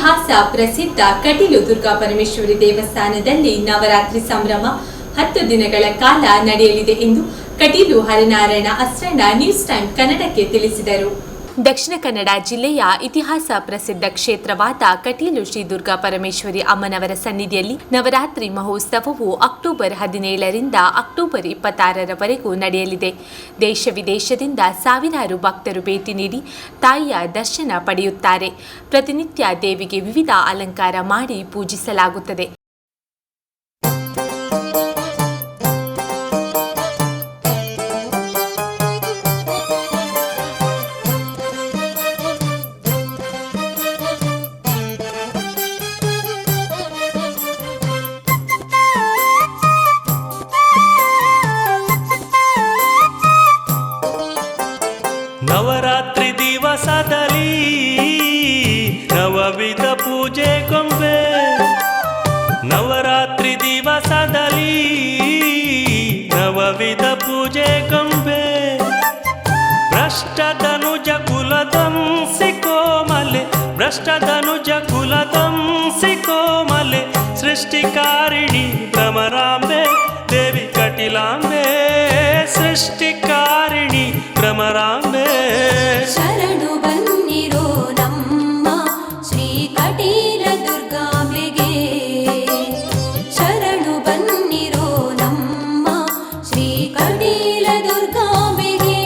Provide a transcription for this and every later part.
ಇತಿಹಾಸ ಪ್ರಸಿದ್ಧ ಕಟೀಲು ದುರ್ಗಾ ಪರಮೇಶ್ವರಿ ದೇವಸ್ಥಾನದಲ್ಲಿ ನವರಾತ್ರಿ ಸಂಭ್ರಮ 10 ದಿನಗಳ ಕಾಲ ನಡೆಯಲಿದೆ ಎಂದು ಕಟೀಲು ಹರಿನಾರಾಯಣ ಅಸ್ರಣ್ಣ ನ್ಯೂಸ್ ಟೈಮ್ ಕನ್ನಡಕ್ಕೆ ತಿಳಿಸಿದರು. ದಕ್ಷಿಣ ಕನ್ನಡ ಜಿಲ್ಲೆಯ ಇತಿಹಾಸ ಪ್ರಸಿದ್ಧ ಕ್ಷೇತ್ರವಾದ ಕಟೀಲು ಶ್ರೀ ದುರ್ಗಾ ಪರಮೇಶ್ವರಿ ಅಮ್ಮನವರ ಸನ್ನಿಧಿಯಲ್ಲಿ ನವರಾತ್ರಿ ಮಹೋತ್ಸವವು ಅಕ್ಟೋಬರ್ 17ರಿಂದ ಅಕ್ಟೋಬರ್ 26ರವರೆಗೂ ನಡೆಯಲಿದೆ. ದೇಶ ವಿದೇಶದಿಂದ ಸಾವಿರಾರು ಭಕ್ತರು ಭೇಟಿ ನೀಡಿ ತಾಯಿಯ ದರ್ಶನ ಪಡೆಯುತ್ತಾರೆ. ಪ್ರತಿನಿತ್ಯ ದೇವಿಗೆ ವಿವಿಧ ಅಲಂಕಾರ ಮಾಡಿ ಪೂಜಿಸಲಾಗುತ್ತದೆ. ನವರಾತ್ರಿ ದಿವಸದಲ್ಲಿ ನವವಿಧ ಪೂಜೆ ಗೊಂಬೆ, ನವರಾತ್ರಿ ದಿವಸದಲ್ಲಿ ನವವಿಧ ಪೂಜೆ ಗೊಂಬೆ, ಭ್ರಷ್ಟಧನುಜ ಕುಲದಂಸಿ ಕೋಮಲೆ, ಭ್ರಷ್ಟಧನುಜ ಕುಲದಂಸಿ ಕೋಮಲೆ, ಸೃಷ್ಟಿಕಾರಿಣಿ ಭ್ರಮರಾಂಬೆ ದೇವಿ ಕಟೀಲಾಂಬೆ, ಸೃಷ್ಟಿಕಾರಿಣಿ ಭ್ರಮರಾಂಬೆ. ಶರಣು ಬನ್ನಿರೋ ನಮ್ಮ ಶ್ರೀ ಕಟೀಲ ದುರ್ಗಾಂಬೆಗೆ, ಶರಣು ಬನ್ನಿರೋ ನಮ್ಮ ಶ್ರೀ ಕಟೀಲ ದುರ್ಗಾಂಬೆಗೆ.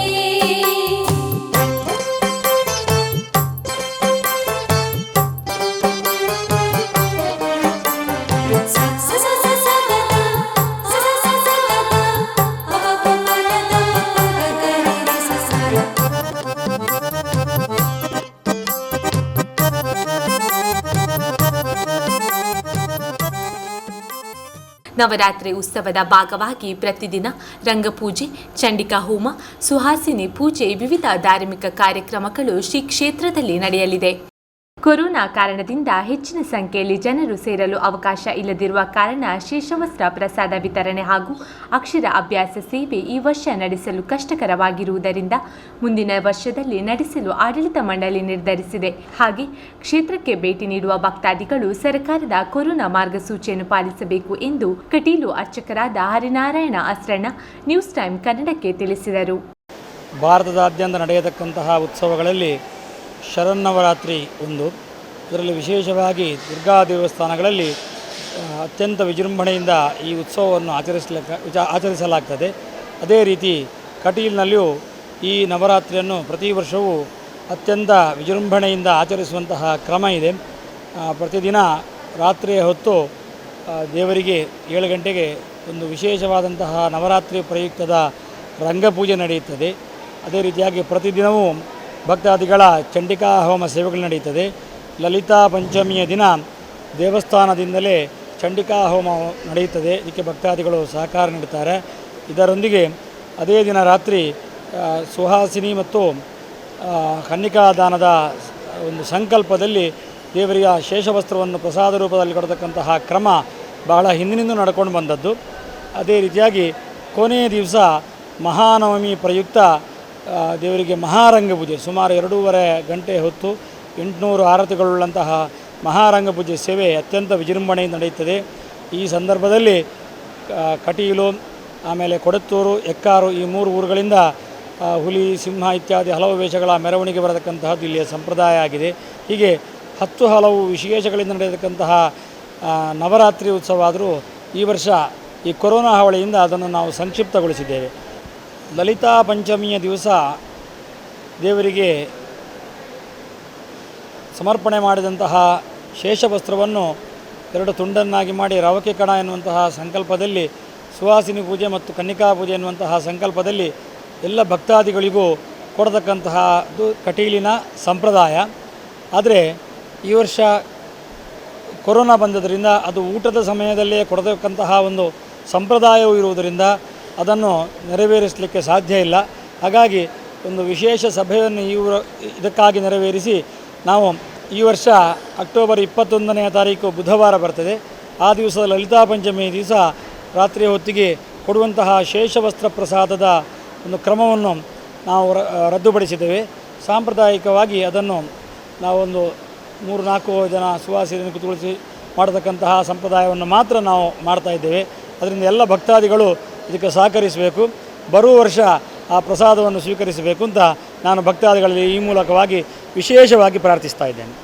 ನವರಾತ್ರಿ ಉತ್ಸವದ ಭಾಗವಾಗಿ ಪ್ರತಿದಿನ ರಂಗಪೂಜೆ, ಚಂಡಿಕಾ ಹೋಮ, ಸುಹಾಸಿನಿ ಪೂಜೆ, ವಿವಿಧ ಧಾರ್ಮಿಕ ಕಾರ್ಯಕ್ರಮಗಳು ಶ್ರೀ ಕ್ಷೇತ್ರದಲ್ಲಿ ನಡೆಯಲಿದೆ. ಕೊರೋನಾ ಕಾರಣದಿಂದ ಹೆಚ್ಚಿನ ಸಂಖ್ಯೆಯಲ್ಲಿ ಜನರು ಸೇರಲು ಅವಕಾಶ ಇಲ್ಲದಿರುವ ಕಾರಣ ಶೇಷವಸ್ತ್ರ ಪ್ರಸಾದ ವಿತರಣೆ ಹಾಗೂ ಅಕ್ಷರ ಅಭ್ಯಾಸ ಸೇವೆ ಈ ವರ್ಷ ನಡೆಸಲು ಕಷ್ಟಕರವಾಗಿರುವುದರಿಂದ ಮುಂದಿನ ವರ್ಷದಲ್ಲಿ ನಡೆಸಲು ಆಡಳಿತ ಮಂಡಳಿ ನಿರ್ಧರಿಸಿದೆ. ಹಾಗೆ ಕ್ಷೇತ್ರಕ್ಕೆ ಭೇಟಿ ನೀಡುವ ಭಕ್ತಾದಿಗಳು ಸರ್ಕಾರದ ಕೊರೋನಾ ಮಾರ್ಗಸೂಚಿಯನ್ನು ಪಾಲಿಸಬೇಕು ಎಂದು ಕಟೀಲು ಅರ್ಚಕರಾದ ಹರಿನಾರಾಯಣ ಅಸ್ರಣ್ಣ ನ್ಯೂಸ್ ಟೈಮ್ ಕನ್ನಡಕ್ಕೆ ತಿಳಿಸಿದರು. ಭಾರತದಾದ್ಯಂತ ನಡೆಯತಕ್ಕಂತಹ ಉತ್ಸವಗಳಲ್ಲಿ ಶರನ್ನವರಾತ್ರಿ ಒಂದು. ಇದರಲ್ಲಿ ವಿಶೇಷವಾಗಿ ದುರ್ಗಾ ದೇವಸ್ಥಾನಗಳಲ್ಲಿ ಅತ್ಯಂತ ವಿಜೃಂಭಣೆಯಿಂದ ಈ ಉತ್ಸವವನ್ನು ಆಚರಿಸಲಾಗ್ತದೆ. ಅದೇ ರೀತಿ ಕಟೀಲಿನಲ್ಲಿಯೂ ಈ ನವರಾತ್ರಿಯನ್ನು ಪ್ರತಿ ವರ್ಷವೂ ಅತ್ಯಂತ ವಿಜೃಂಭಣೆಯಿಂದ ಆಚರಿಸುವಂತಹ ಕ್ರಮ ಇದೆ. ಪ್ರತಿದಿನ ರಾತ್ರಿಯ ಹೊತ್ತು ದೇವರಿಗೆ 7 ಗಂಟೆಗೆ ಒಂದು ವಿಶೇಷವಾದಂತಹ ನವರಾತ್ರಿ ಪ್ರಯುಕ್ತದ ರಂಗಪೂಜೆ ನಡೆಯುತ್ತದೆ. ಅದೇ ರೀತಿಯಾಗಿ ಪ್ರತಿದಿನವೂ ಭಕ್ತಾದಿಗಳ ಚಂಡಿಕಾ ಹೋಮ ಸೇವೆಗಳು ನಡೆಯುತ್ತದೆ. ಲಲಿತಾ ಪಂಚಮಿಯ ದಿನ ದೇವಸ್ಥಾನದಿಂದಲೇ ಚಂಡಿಕಾ ಹೋಮ ನಡೆಯುತ್ತದೆ. ಇದಕ್ಕೆ ಭಕ್ತಾದಿಗಳು ಸಹಕಾರ ನೀಡುತ್ತಾರೆ. ಇದರೊಂದಿಗೆ ಅದೇ ದಿನ ರಾತ್ರಿ ಸುಹಾಸಿನಿ ಮತ್ತು ಕನ್ನಿಕಾದಾನದ ಒಂದು ಸಂಕಲ್ಪದಲ್ಲಿ ದೇವರಿಗೆ ಶೇಷವಸ್ತ್ರವನ್ನು ಪ್ರಸಾದ ರೂಪದಲ್ಲಿ ಕೊಡತಕ್ಕಂತಹ ಕ್ರಮ ಬಹಳ ಹಿಂದಿನಿಂದ ನಡ್ಕೊಂಡು ಬಂದದ್ದು. ಅದೇ ರೀತಿಯಾಗಿ ಕೊನೆಯ ದಿವಸ ಮಹಾನವಮಿ ಪ್ರಯುಕ್ತ ದೇವರಿಗೆ ಮಹಾರಂಗಪೂಜೆ ಸುಮಾರು 2.5 ಗಂಟೆ ಹೊತ್ತು 800 ಆರತಿಗಳುಳ್ಳಂತಹ ಮಹಾರಂಗಪೂಜೆ ಸೇವೆ ಅತ್ಯಂತ ವಿಜೃಂಭಣೆಯಿಂದ ನಡೆಯುತ್ತದೆ. ಈ ಸಂದರ್ಭದಲ್ಲಿ ಕಟೀಲು, ಆಮೇಲೆ ಕೊಡತ್ತೂರು, ಎಕ್ಕಾರು ಈ 3 ಊರುಗಳಿಂದ ಹುಲಿ, ಸಿಂಹ ಇತ್ಯಾದಿ ಹಲವು ವೇಷಗಳ ಮೆರವಣಿಗೆ ಬರತಕ್ಕಂತಹದ್ದು ಇಲ್ಲಿಯ ಸಂಪ್ರದಾಯ ಆಗಿದೆ. ಹೀಗೆ 10 ಹಲವು ವಿಶೇಷಗಳಿಂದ ನಡೆಯತಕ್ಕಂತಹ ನವರಾತ್ರಿ ಉತ್ಸವ ಆದರೂ ಈ ವರ್ಷ ಈ ಕೊರೋನಾ ಹಾವಳಿಯಿಂದ ಅದನ್ನು ನಾವು ಸಂಕ್ಷಿಪ್ತಗೊಳಿಸಿದ್ದೇವೆ. ಲಲಿತಾ ಪಂಚಮಿಯ ದಿವಸ ದೇವರಿಗೆ ಸಮರ್ಪಣೆ ಮಾಡಿದಂತಹ ಶೇಷವಸ್ತ್ರವನ್ನು 2 ತುಂಡನ್ನಾಗಿ ಮಾಡಿ ರವಕೆ ಕಣ ಎನ್ನುವಂತಹ ಸಂಕಲ್ಪದಲ್ಲಿ ಸುವಾಸಿನಿ ಪೂಜೆ ಮತ್ತು ಕನ್ನಿಕಾ ಪೂಜೆ ಎನ್ನುವಂತಹ ಸಂಕಲ್ಪದಲ್ಲಿ ಎಲ್ಲ ಭಕ್ತಾದಿಗಳಿಗೂ ಕೊಡತಕ್ಕಂತಹದ್ದು ಕಟೀಲಿನ ಸಂಪ್ರದಾಯ. ಆದರೆ ಈ ವರ್ಷ ಕೊರೋನಾ ಬಂದದರಿಂದ ಅದು ಊಟದ ಸಮಯದಲ್ಲೇ ಕೊಡತಕ್ಕಂತಹ ಒಂದು ಸಂಪ್ರದಾಯವೂ ಇರುವುದರಿಂದ ಅದನ್ನು ನೆರವೇರಿಸಲಿಕ್ಕೆ ಸಾಧ್ಯ ಇಲ್ಲ. ಹಾಗಾಗಿ ಒಂದು ವಿಶೇಷ ಸಭೆಯನ್ನು ಇದಕ್ಕಾಗಿ ನೆರವೇರಿಸಿ ನಾವು ಈ ವರ್ಷ ಅಕ್ಟೋಬರ್ 21ನೇ ತಾರೀಕು ಬುಧವಾರ ಬರ್ತದೆ. ಆ ದಿವಸ ಲಲಿತಾ ಪಂಚಮಿ ದಿವಸ ರಾತ್ರಿ ಹೊತ್ತಿಗೆ ಕೊಡುವಂತಹ ಶೇಷವಸ್ತ್ರ ಪ್ರಸಾದದ ಒಂದು ಕ್ರಮವನ್ನು ನಾವು ರದ್ದುಪಡಿಸಿದ್ದೇವೆ. ಸಾಂಪ್ರದಾಯಿಕವಾಗಿ ಅದನ್ನು ನಾವೊಂದು 3-4 ಜನ ಸುವಾಸಿಯನ್ನು ಕುತ್ಕೊಳಿಸಿ ಮಾಡತಕ್ಕಂತಹ ಸಂಪ್ರದಾಯವನ್ನು ಮಾತ್ರ ನಾವು ಮಾಡ್ತಾ ಇದ್ದೇವೆ. ಅದರಿಂದ ಎಲ್ಲ ಭಕ್ತಾದಿಗಳು ಇದಕ್ಕೆ ಸಹಕರಿಸಬೇಕು, ಬರುವ ವರ್ಷ ಆ ಪ್ರಸಾದವನ್ನು ಸ್ವೀಕರಿಸಬೇಕು ಅಂತ ನಾನು ಭಕ್ತಾದಿಗಳಲ್ಲಿ ಈ ಮೂಲಕವಾಗಿ ವಿಶೇಷವಾಗಿ ಪ್ರಾರ್ಥಿಸ್ತಾ ಇದ್ದೇನೆ.